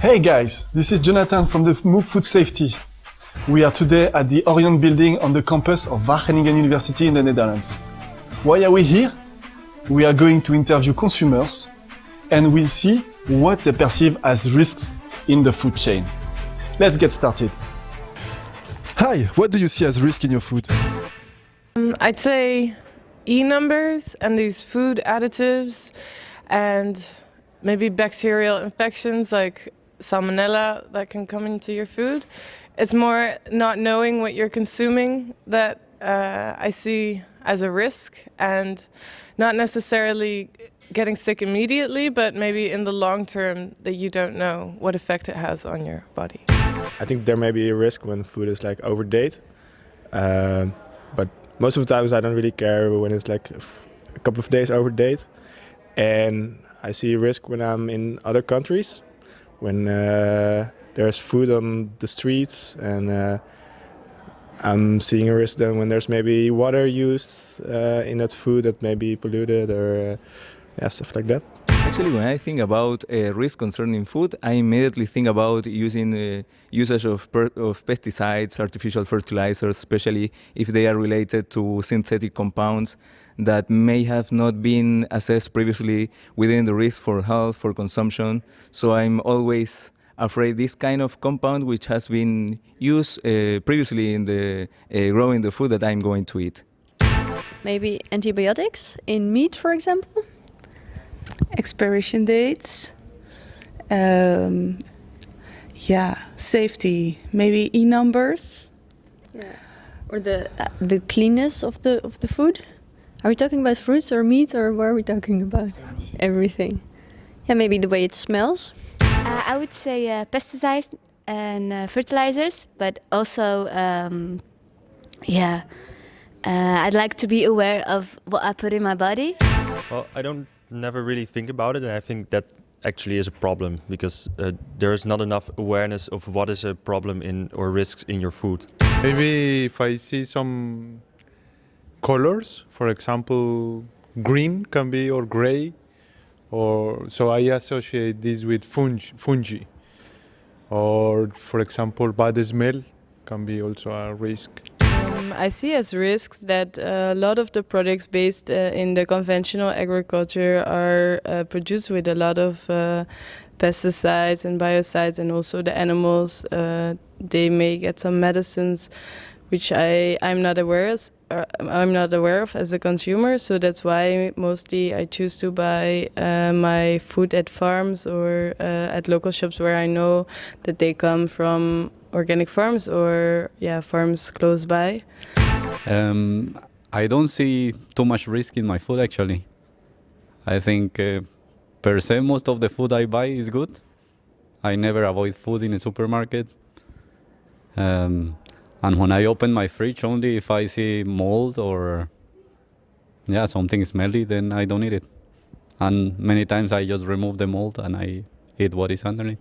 Hey guys, this is Jonathan from the MOOC Food Safety. We are today at the Orion building on the campus of Wageningen University in the Netherlands. Why are we here? We are going to interview consumers and we'll see what they perceive as risks in the food chain. Let's get started. Hi, what do you see as risk in your food? I'd say E-numbers and these food additives and maybe bacterial infections like salmonella that can come into your food. It's more not knowing what you're consuming that I see as a risk, and not necessarily getting sick immediately, but maybe in the long term that you don't know what effect it has on your body. I think there may be a risk when food is like overdate, but most of the times I don't really care when it's like a couple of days overdate. And I see a risk when I'm in other countries, when there's food on the streets, and I'm seeing a risk then when there's maybe water used in that food that may be polluted or stuff like that. Actually, when I think about risk concerning food, I immediately think about using usage of pesticides, artificial fertilizers, especially if they are related to synthetic compounds that may have not been assessed previously within the risk for health, for consumption. So I'm always afraid this kind of compound which has been used previously in the growing the food that I'm going to eat. Maybe antibiotics in meat, for example? Expiration dates, safety, maybe E-numbers. Yeah. Or the cleanness of the food. Are we talking about fruits or meat, or what are we talking about? Everything. Yeah, maybe the way it smells. I would say pesticides and fertilizers, but also I'd like to be aware of what I put in my body. Well, I don't never really think about it, and I think that actually is a problem because there is not enough awareness of what is a problem in or risks in your food. Maybe if I see some colors, for example, green can be, or gray, or so I associate this with fungi. Or, for example, bad smell can be also a risk. I see as risks that a lot of the products based in the conventional agriculture are produced with a lot of pesticides and biocides, and also the animals they may get some medicines which I'm not aware of as a consumer. So that's why mostly I choose to buy my food at farms or at local shops where I know that they come from organic farms or farms close by. I don't see too much risk in my food actually. I think per se most of the food I buy is good. I never avoid food in a supermarket. And when I open my fridge, only if I see mold or something smelly, then I don't eat it. And many times I just remove the mold and I eat what is underneath.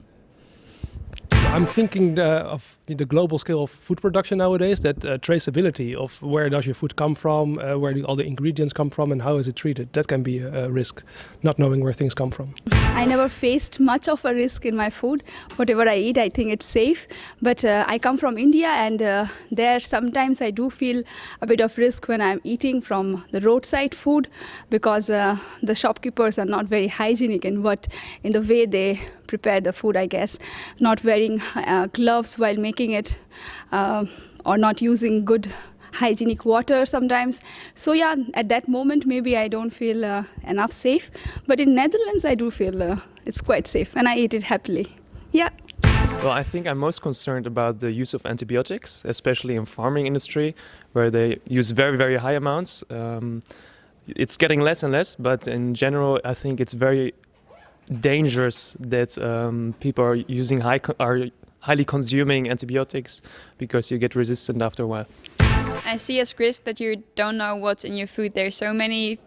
I'm thinking of the global scale of food production nowadays, that traceability of where does your food come from, where do all the ingredients come from, and how is it treated. That can be a risk, not knowing where things come from. I never faced much of a risk in my food. Whatever I eat, I think it's safe. But I come from India, and there sometimes I do feel a bit of risk when I'm eating from the roadside food, because the shopkeepers are not very hygienic in the way they prepare the food, I guess. Not wearing gloves while making it, or not using good hygienic water sometimes. So at that moment maybe I don't feel enough safe. But in Netherlands I do feel it's quite safe, and I eat it happily. Yeah. Well, I think I'm most concerned about the use of antibiotics, especially in farming industry, where they use very, very high amounts. It's getting less and less, but in general I think it's very dangerous that people are highly consuming antibiotics, because you get resistant after a while. I see as risk that you don't know what's in your food. There's so many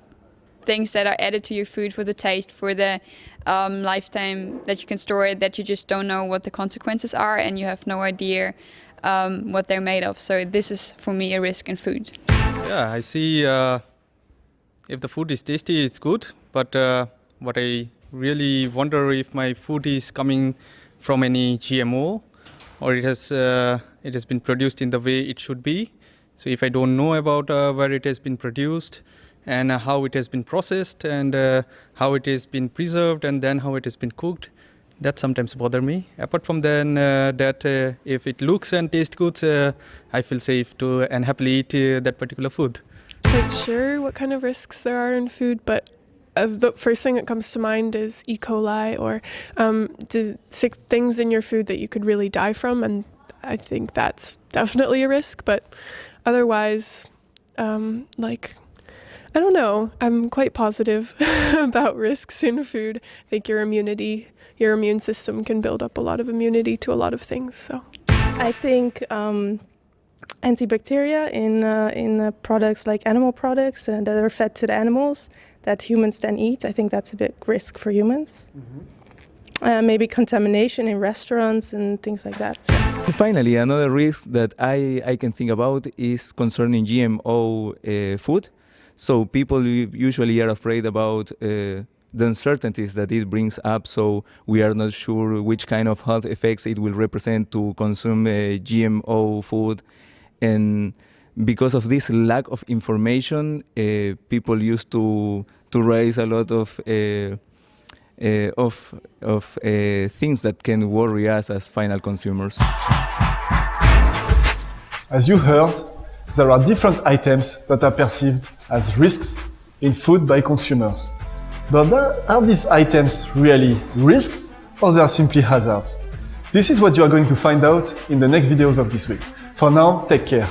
things that are added to your food for the taste, for the lifetime that you can store it, that you just don't know what the consequences are, and you have no idea what they're made of. So this is for me a risk in food. Yeah, I see if the food is tasty, it's good, but what I really wonder if my food is coming from any GMO, or it has been produced in the way it should be. So if I don't know about where it has been produced and how it has been processed and how it has been preserved and then how it has been cooked, that sometimes bother me. Apart from then that if it looks and tastes good, I feel safe to and happily eat that particular food. Quite sure what kind of risks there are in food, but the first thing that comes to mind is E. coli or the sick things in your food that you could really die from, and I think that's definitely a risk. But otherwise, I don't know, I'm quite positive about risks in food. I think your immune system can build up a lot of immunity to a lot of things. So I think antibacteria in products like animal products that are fed to the animals that humans then eat. I think that's a big risk for humans. Maybe contamination in restaurants and things like that. And finally, another risk that I can think about is concerning GMO food. So people usually are afraid about the uncertainties that it brings up, so we are not sure which kind of health effects it will represent to consume GMO food. And because of this lack of information, people used to raise a lot of things that can worry us as final consumers. As you heard, there are different items that are perceived as risks in food by consumers. But are these items really risks or they are simply hazards? This is what you are going to find out in the next videos of this week. For now, take care.